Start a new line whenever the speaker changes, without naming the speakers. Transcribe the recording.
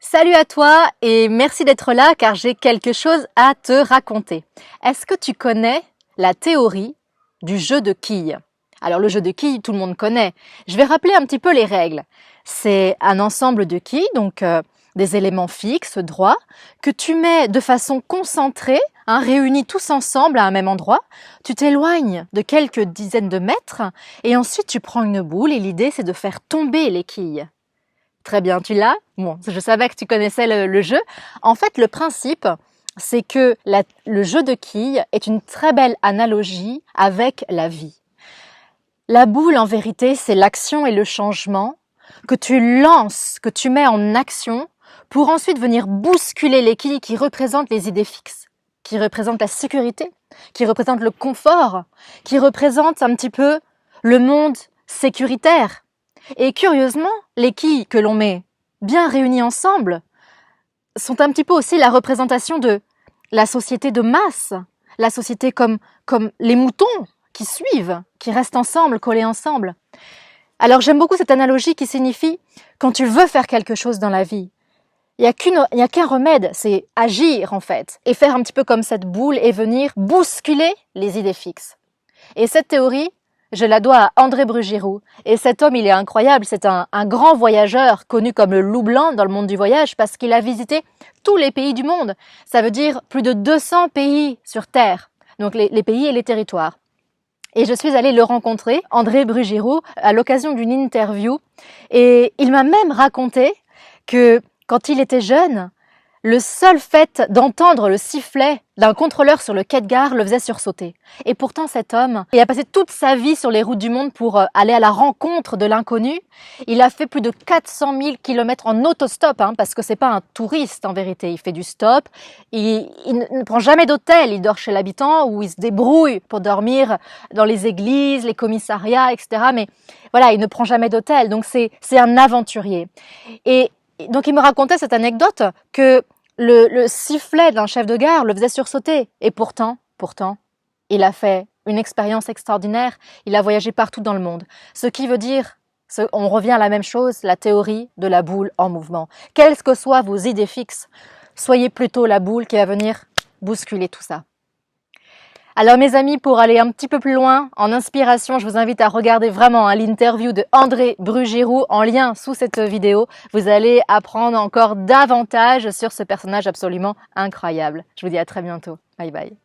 Salut à toi et merci d'être là car j'ai quelque chose à te raconter. Est-ce que tu connais la théorie du jeu de quilles? Alors le jeu de quilles, tout le monde connaît. Je vais rappeler un petit peu les règles. C'est un ensemble de quilles, donc des éléments fixes, droits, que tu mets de façon concentrée, réunis tous ensemble à un même endroit. Tu t'éloignes de quelques dizaines de mètres et ensuite tu prends une boule et l'idée c'est de faire tomber les quilles. Très bien, tu l'as? Bon, je savais que tu connaissais le jeu. En fait, le principe, c'est que le jeu de quilles est une très belle analogie avec la vie. La boule, en vérité, c'est l'action et le changement que tu lances, que tu mets en action pour ensuite venir bousculer les quilles qui représentent les idées fixes, qui représentent la sécurité, qui représentent le confort, qui représentent un petit peu le monde sécuritaire. Et curieusement, les quilles que l'on met bien réunies ensemble sont un petit peu aussi la représentation de la société de masse, la société comme les moutons qui suivent, qui restent ensemble, collés ensemble. Alors j'aime beaucoup cette analogie qui signifie quand tu veux faire quelque chose dans la vie, il n'y a qu'un remède, c'est agir en fait, et faire un petit peu comme cette boule et venir bousculer les idées fixes. Et cette théorie, je la dois à André Brugiroux. Et cet homme, il est incroyable. C'est un grand voyageur connu comme le loup blanc dans le monde du voyage parce qu'il a visité tous les pays du monde. Ça veut dire plus de 200 pays sur Terre. Donc les pays et les territoires. Et je suis allée le rencontrer, André Brugiroux, à l'occasion d'une interview. Et il m'a même raconté que quand il était jeune, le seul fait d'entendre le sifflet d'un contrôleur sur le quai de gare le faisait sursauter. Et pourtant cet homme, il a passé toute sa vie sur les routes du monde pour aller à la rencontre de l'inconnu. Il a fait plus de 400 000 kilomètres en autostop, parce que c'est pas un touriste en vérité. Il fait du stop, il ne prend jamais d'hôtel, il dort chez l'habitant ou il se débrouille pour dormir dans les églises, les commissariats, etc. Mais voilà, il ne prend jamais d'hôtel, donc c'est un aventurier. Et donc il me racontait cette anecdote que le sifflet d'un chef de gare le faisait sursauter. Et pourtant, il a fait une expérience extraordinaire. Il a voyagé partout dans le monde. Ce qui veut dire, on revient à la même chose, la théorie de la boule en mouvement. Quelles que soient vos idées fixes, soyez plutôt la boule qui va venir bousculer tout ça. Alors mes amis, pour aller un petit peu plus loin en inspiration, je vous invite à regarder vraiment l'interview de André Brugiroux en lien sous cette vidéo. Vous allez apprendre encore davantage sur ce personnage absolument incroyable. Je vous dis à très bientôt. Bye bye.